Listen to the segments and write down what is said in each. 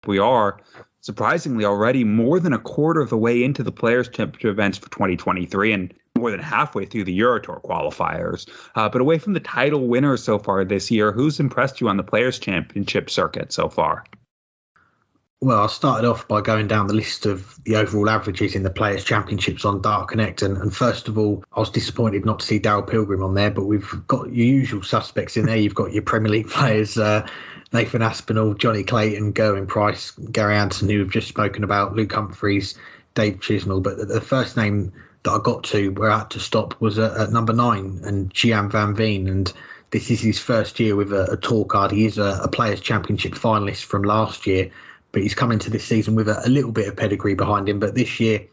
We are surprisingly already more than a quarter of the way into the Players' Championship events for 2023 and more than halfway through the Eurotour qualifiers. But away from the title winners so far this year, who's impressed you on the Players' Championship circuit so far? Well, I started off by going down the list of the overall averages in the Players' Championships on Dart Connect. And first of all, I was disappointed not to see Daryl Pilgrim on there, but we've got your usual suspects in there. You've got your Premier League players, Nathan Aspinall, Johnny Clayton, Gerwin Price, Gary Anderson, who we've just spoken about, Luke Humphreys, Dave Chisnell. But the first name that I got to, where I had to stop, was at number 9, and Gian Van Veen. And this is his first year with a tour card. He is a Players' Championship finalist from last year, but he's come into this season with a little bit of pedigree behind him. But this year,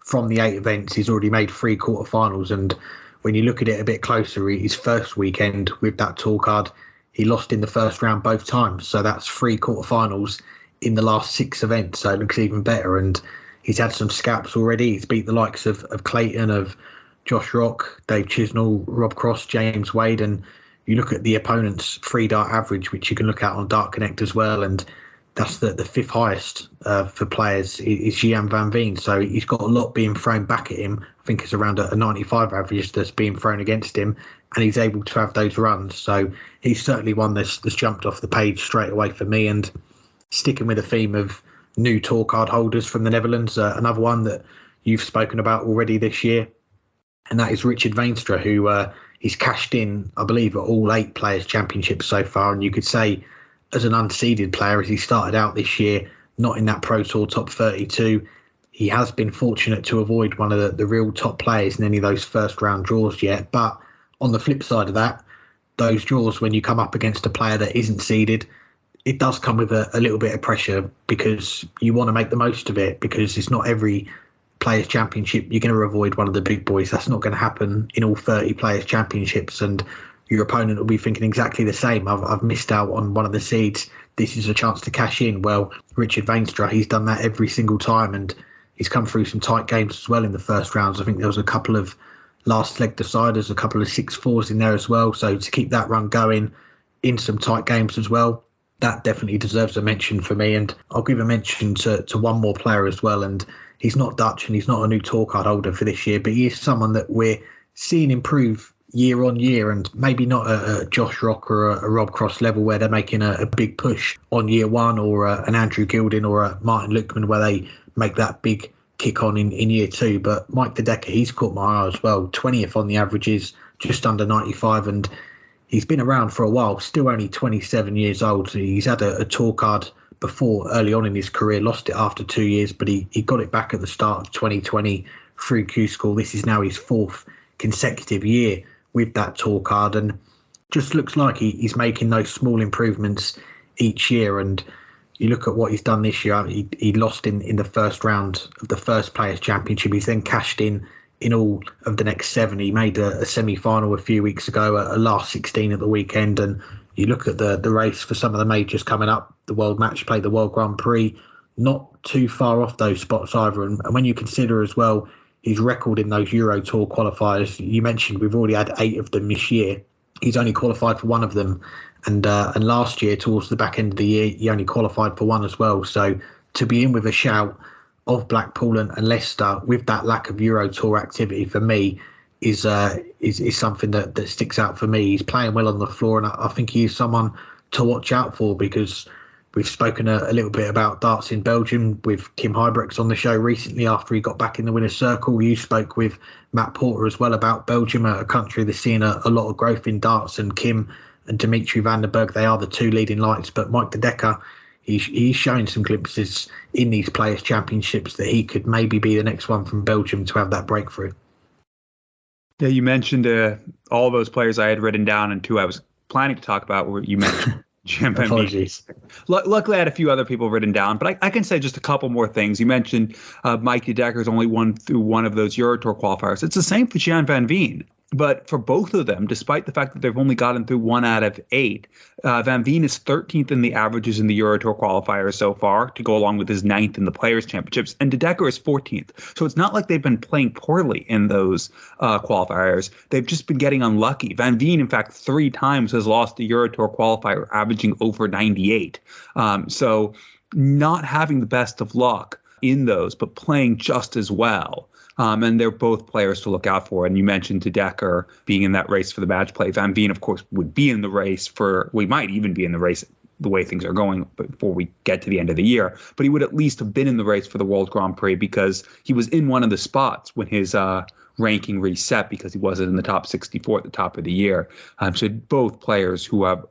from the 8 events, he's already made 3 quarterfinals. And when you look at it a bit closer, his first weekend with that tour card, he lost in the first round both times. So that's 3 quarterfinals in the last 6 events. So it looks even better. And he's had some scalps already. He's beat the likes of Clayton, of Josh Rock, Dave Chisnell, Rob Cross, James Wade. And you look at the opponent's free dart average, which you can look at on Dart Connect as well. And that's the 5th highest for players is Gian Van Veen. So he's got a lot being thrown back at him. I think it's around a 95 average that's being thrown against him, and he's able to have those runs. So he's certainly one that's jumped off the page straight away for me. And sticking with the theme of new tour card holders from the Netherlands, another one that you've spoken about already this year, and that is Richard Veenstra, who he's cashed in, I believe, at all 8 Players' Championships so far. And you could say, as an unseeded player, as he started out this year, not in that Pro Tour top 32, he has been fortunate to avoid one of the real top players in any of those first round draws yet. But on the flip side of that, those draws, when you come up against a player that isn't seeded, it does come with a little bit of pressure, because you want to make the most of it, because it's not every Players' Championship you're going to avoid one of the big boys. That's not going to happen in all 30 Players' Championships. And your opponent will be thinking exactly the same. I've missed out on one of the seeds. This is a chance to cash in. Well, Richard Veenstra, he's done that every single time, and he's come through some tight games as well in the first rounds. I think there was a couple of last leg deciders, a couple of 6-4s in there as well. So to keep that run going in some tight games as well, that definitely deserves a mention for me. And I'll give a mention to one more player as well. And he's not Dutch, and he's not a new tour card holder for this year, but he is someone that we're seeing improve year on year, and maybe not a Josh Rock or a Rob Cross level where they're making a big push on year one, or an Andrew Gilding or a Martin Luckman where they make that big kick on in year 2. But Mike De Decker, he's caught my eye as well. 20th on the averages, just under 95, and he's been around for a while, still only 27 years old. So he's had a tour card before early on in his career, lost it after 2 years, but he got it back at the start of 2020 through Q School. This is now his 4th consecutive year with that tour card, and just looks like he's making those small improvements each year. And you look at what he's done this year, he lost in the first round of the first Players' Championship. He's then cashed in all of the next 7. He made a semi-final a few weeks ago, a last 16 at the weekend. And you look at the race for some of the majors coming up, the World Match Play, the World Grand Prix, not too far off those spots either. And when you consider as well his record in those Euro Tour qualifiers, you mentioned we've already had 8 of them this year. He's only qualified for 1 of them. And last year, towards the back end of the year, he only qualified for 1 as well. So to be in with a shout of Blackpool and Leicester with that lack of Euro Tour activity, for me, is something that sticks out for me. He's playing well on the floor, and I think he's someone to watch out for, because we've spoken a little bit about darts in Belgium with Kim Huybrechts on the show recently after he got back in the winner's circle. You spoke with Matt Porter as well about Belgium, a country that's seeing a lot of growth in darts, and Kim and Dimitri van den Berg, they are the 2 leading lights. But Mike De Decker, he's showing some glimpses in these Players' Championships that he could maybe be the next one from Belgium to have that breakthrough. Yeah, you mentioned all those players I had written down, and 2 I was planning to talk about where you mentioned Apologies. Luckily, I had a few other people written down, but I can say just a couple more things. You mentioned Mike De Decker's only won through 1 of those Eurotour qualifiers. It's the same for Gian Van Veen. But for both of them, despite the fact that they've only gotten through 1 out of 8, Van Veen is 13th in the averages in the Eurotour qualifiers so far, to go along with his 9th in the Players' Championships, and De Decker is 14th. So it's not like they've been playing poorly in those qualifiers. They've just been getting unlucky. Van Veen, in fact, 3 times has lost the Eurotour qualifier, averaging over 98. So not having the best of luck in those, but playing just as well. And they're both players to look out for. And you mentioned De Decker being in that race for the match play. Van Veen, of course, would be in the race we might even be in the race the way things are going before we get to the end of the year. But he would at least have been in the race for the World Grand Prix because he was in one of the spots when his ranking reset because he wasn't in the top 64 at the top of the year. So both players who have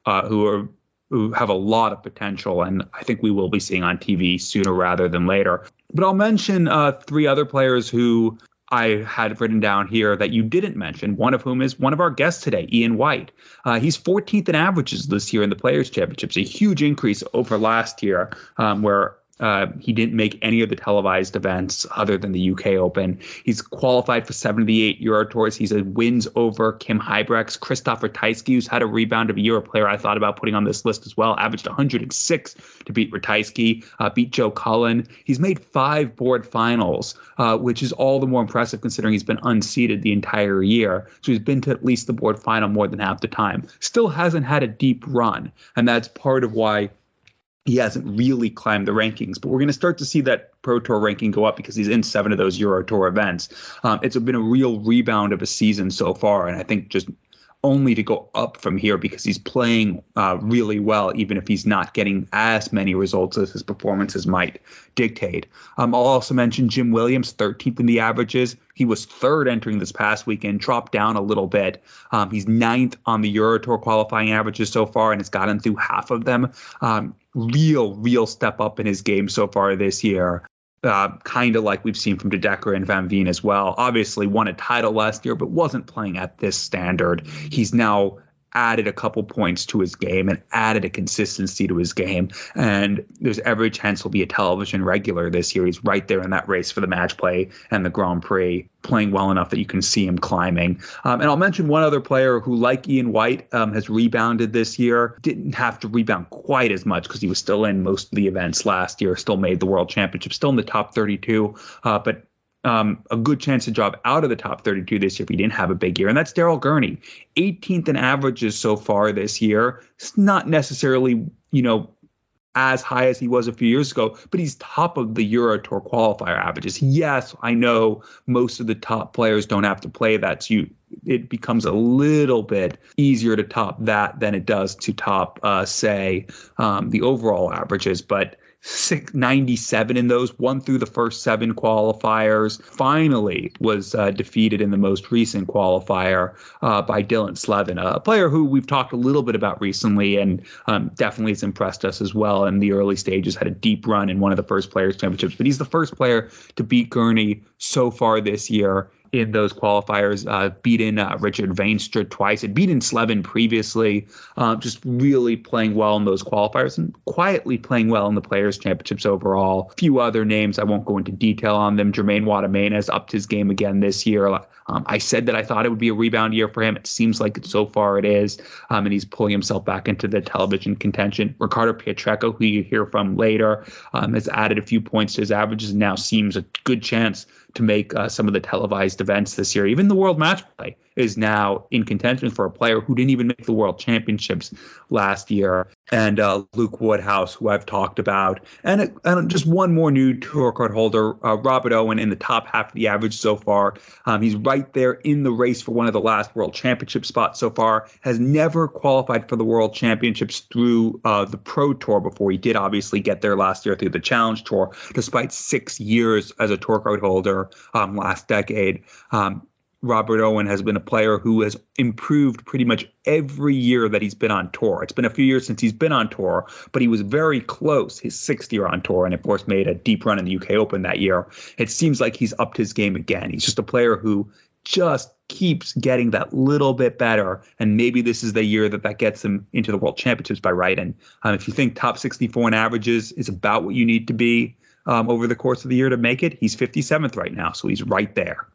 a lot of potential, and I think we will be seeing on TV sooner rather than later. But I'll mention three other players who I had written down here that you didn't mention, one of whom is one of our guests today, Ian White. He's 14th in averages this year in the Players' Championships, a huge increase over last year where he didn't make any of the televised events other than the UK Open. He's qualified for 7 of the 8 Euro Tours. He's had wins over Kim Huybrechts, Christopher Ratajski, who's had a rebound of a year, a player I thought about putting on this list as well. Averaged 106 to beat Ratajski, beat Joe Cullen. He's made 5 board finals, which is all the more impressive considering he's been unseeded the entire year. So he's been to at least the board final more than half the time. Still hasn't had a deep run, and that's part of why he hasn't really climbed the rankings, but we're going to start to see that Pro Tour ranking go up because he's in 7 of those Euro Tour events. It's been a real rebound of a season so far, and I think just only to go up from here because he's playing really well, even if he's not getting as many results as his performances might dictate. I'll also mention Jim Williams, 13th in the averages. He was 3rd entering this past weekend, dropped down a little bit. He's 9th on the Euro Tour qualifying averages so far and has gotten through half of them. Real step up in his game so far this year. Kind of like we've seen from De Decker and Van Veen as well. Obviously won a title last year, but wasn't playing at this standard. He's now added a couple points to his game and added a consistency to his game. And there's every chance he'll be a television regular this year. He's right there in that race for the match play and the Grand Prix, playing well enough that you can see him climbing. And I'll mention one other player who, like Ian White, has rebounded this year. Didn't have to rebound quite as much because he was still in most of the events last year, still made the World Championship, still in the top 32, but a good chance to drop out of the top 32 this year if he didn't have a big year. And that's Daryl Gurney, 18th in averages so far this year. It's not necessarily, as high as he was a few years ago, but he's top of the Euro Tour qualifier averages. Yes, I know most of the top players don't have to play that. So it becomes a little bit easier to top that than it does to top, the overall averages. But 97 in those, won through the first 7 qualifiers, finally was defeated in the most recent qualifier by Dylan Slevin, a player who we've talked a little bit about recently and definitely has impressed us as well in the early stages, had a deep run in one of the first Players' Championships, but he's the first player to beat Gurney so far this year in those qualifiers, beaten Richard Veenstra twice, had beaten Slevin previously, just really playing well in those qualifiers and quietly playing well in the Players' Championships overall. A few other names, I won't go into detail on them. Jermaine Waddamane has upped his game again this year. I said that I thought it would be a rebound year for him. It seems like so far it is, and he's pulling himself back into the television contention. Ricardo Pietreczko, who you hear from later, has added a few points to his averages and now seems a good chance to make some of the televised events this year. Even the World Match Play is now in contention for a player who didn't even make the World Championships last year. And Luke Woodhouse, who I've talked about. And just one more new tour card holder, Robert Owen, in the top half of the average so far. He's right there in the race for one of the last World Championship spots so far. Has never qualified for the World Championships through the Pro Tour before. He did obviously get there last year through the Challenge Tour, despite 6 years as a tour card holder last decade. Robert Owen has been a player who has improved pretty much every year that he's been on tour. It's been a few years since he's been on tour, but he was very close his 6th year on tour and, of course, made a deep run in the UK Open that year. It seems like he's upped his game again. He's just a player who just keeps getting that little bit better, and maybe this is the year that gets him into the World Championships by right. And if you think top 64 in averages is about what you need to be over the course of the year to make it, he's 57th right now, so he's right there.